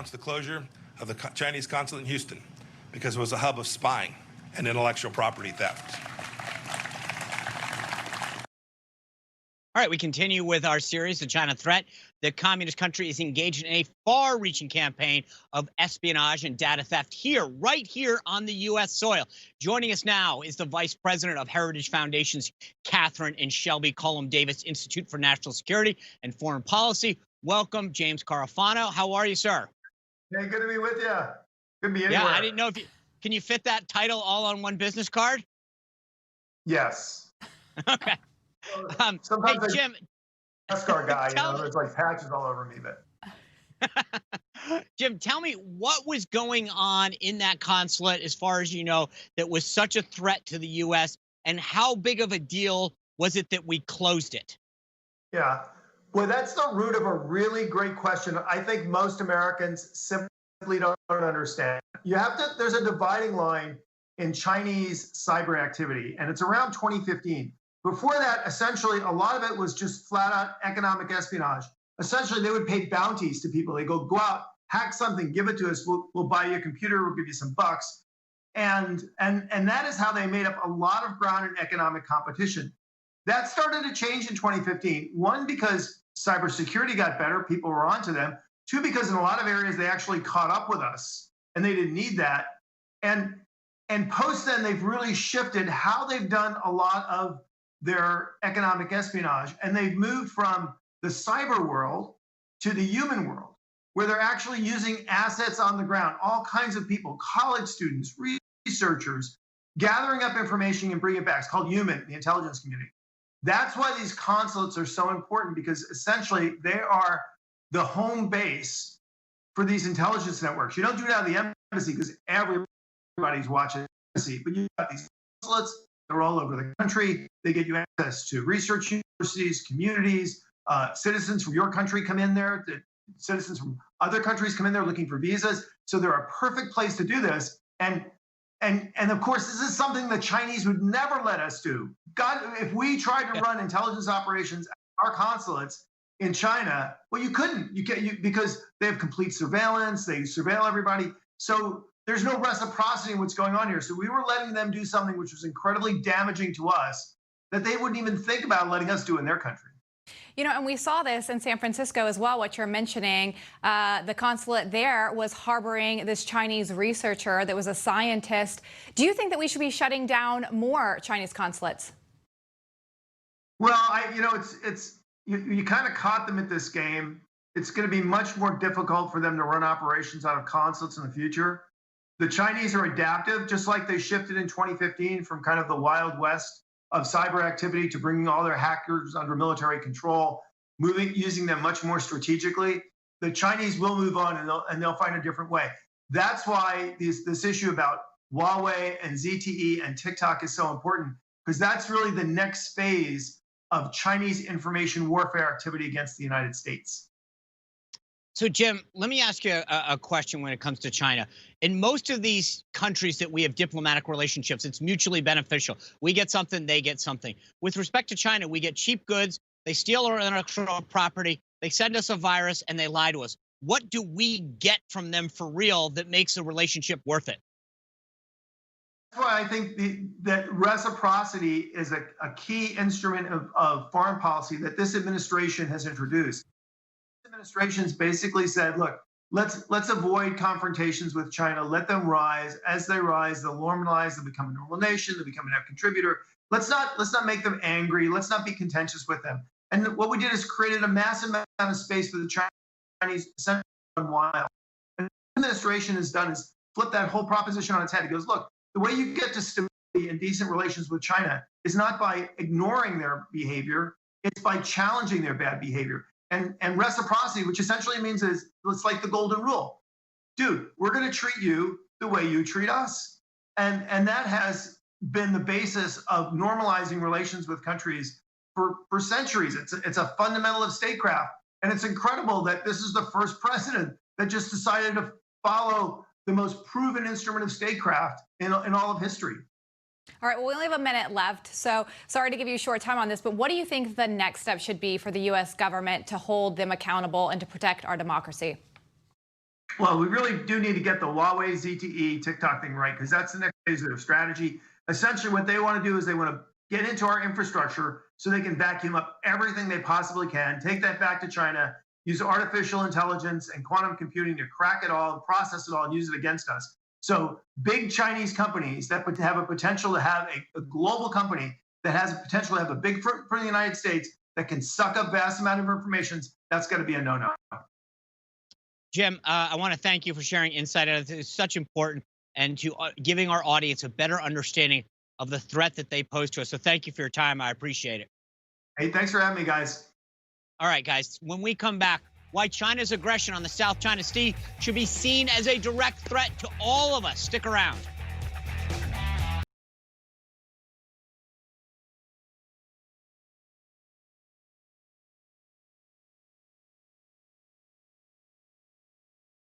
announced the closure of the Chinese consulate in Houston because it was a hub of spying and intellectual property theft. All right, we continue with our series, The China Threat. The communist country is engaged in a far-reaching campaign of espionage and data theft right here on the U.S. soil. Joining us now is the Vice President of Heritage Foundation's Catherine and Shelby Cullum Davis Institute for National Security and Foreign Policy. Welcome, James Carafano. How are you, sir? Hey, good to be with you. Good to be anywhere. Yeah, I didn't know if you can you fit that title all on one business card? Yes. Okay. Sometimes hey, Jim. NASCAR guy, there's like patches all over me, but. Jim, tell me what was going on in that consulate, as far as you know, that was such a threat to the U.S., and how big of a deal was it that we closed it? Yeah, well, that's the root of a really great question. I think most Americans simply don't understand. There's a dividing line in Chinese cyber activity, and it's around 2015. Before that, essentially, a lot of it was just flat out economic espionage. Essentially, they would pay bounties to people. They go out, hack something, give it to us. We'll buy you a computer. We'll give you some bucks. And that is how they made up a lot of ground in economic competition. That started to change in 2015. One, because cybersecurity got better. People were onto them. Two, because in a lot of areas, they actually caught up with us, and they didn't need that. And post then, they've really shifted how they've done a lot of their economic espionage, and they've moved from the cyber world to the human world, where they're actually using assets on the ground, all kinds of people, college students, researchers, gathering up information and bringing it back. It's called human, the intelligence community. That's why these consulates are so important, because essentially they are the home base for these intelligence networks. You don't do it out of the embassy because everybody's watching the embassy, but you've got these consulates. They're all over the country. They get you access to research universities, communities, citizens from your country come in there. Citizens from other countries come in there looking for visas. So they're a perfect place to do this. And of course, this is something the Chinese would never let us do. God, if we tried to run intelligence operations at our consulates in China, well, you couldn't. Because they have complete surveillance. They surveil everybody. So there's no reciprocity in what's going on here. So we were letting them do something which was incredibly damaging to us that they wouldn't even think about letting us do in their country. And we saw this in San Francisco as well, what you're mentioning. The consulate there was harboring this Chinese researcher that was a scientist. Do you think that we should be shutting down more Chinese consulates? Well, you kind of caught them at this game. It's going to be much more difficult for them to run operations out of consulates in the future. The Chinese are adaptive, just like they shifted in 2015 from kind of the Wild West of cyber activity to bringing all their hackers under military control, using them much more strategically. The Chinese will move on, and they'll find a different way. That's why this issue about Huawei and ZTE and TikTok is so important, because that's really the next phase of Chinese information warfare activity against the United States. So, Jim, let me ask you a question when it comes to China. In most of these countries that we have diplomatic relationships, it's mutually beneficial. We get something, they get something. With respect to China, we get cheap goods, they steal our intellectual property, they send us a virus, and they lie to us. What do we get from them for real that makes a relationship worth it? That's why I think that reciprocity is a key instrument of foreign policy that this administration has introduced. Administrations basically said, look, let's avoid confrontations with China. Let them rise. As they rise, they'll normalize. They'll become a normal nation. They'll become a net contributor. Let's not make them angry. Let's not be contentious with them. And what we did is created a massive amount of space for the Chinese to run wild. And what the administration has done is flip that whole proposition on its head. It goes, look, the way you get to stability and decent relations with China is not by ignoring their behavior. It's by challenging their bad behavior. And reciprocity, which essentially means it's like the golden rule. Dude, we're going to treat you the way you treat us. And that has been the basis of normalizing relations with countries for centuries. It's a fundamental of statecraft. And it's incredible that this is the first president that just decided to follow the most proven instrument of statecraft in all of history. All right, well, we only have a minute left, so sorry to give you a short time on this, but what do you think the next step should be for the U.S. government to hold them accountable and to protect our democracy? Well, we really do need to get the Huawei ZTE TikTok thing right, because that's the next phase of their strategy. Essentially, what they want to do is they want to get into our infrastructure so they can vacuum up everything they possibly can, take that back to China, use artificial intelligence and quantum computing to crack it all, process it all, and use it against us. So big Chinese companies that would have a potential to have a global company that has a potential to have a big footprint in the United States that can suck up vast amount of information, that's going to be a no-no. Jim, I want to thank you for sharing insight. It's such important and to giving our audience a better understanding of the threat that they pose to us. So thank you for your time. I appreciate it. Hey, thanks for having me, guys. All right, guys, when we come back, why China's aggression on the South China Sea should be seen as a direct threat to all of us. Stick around.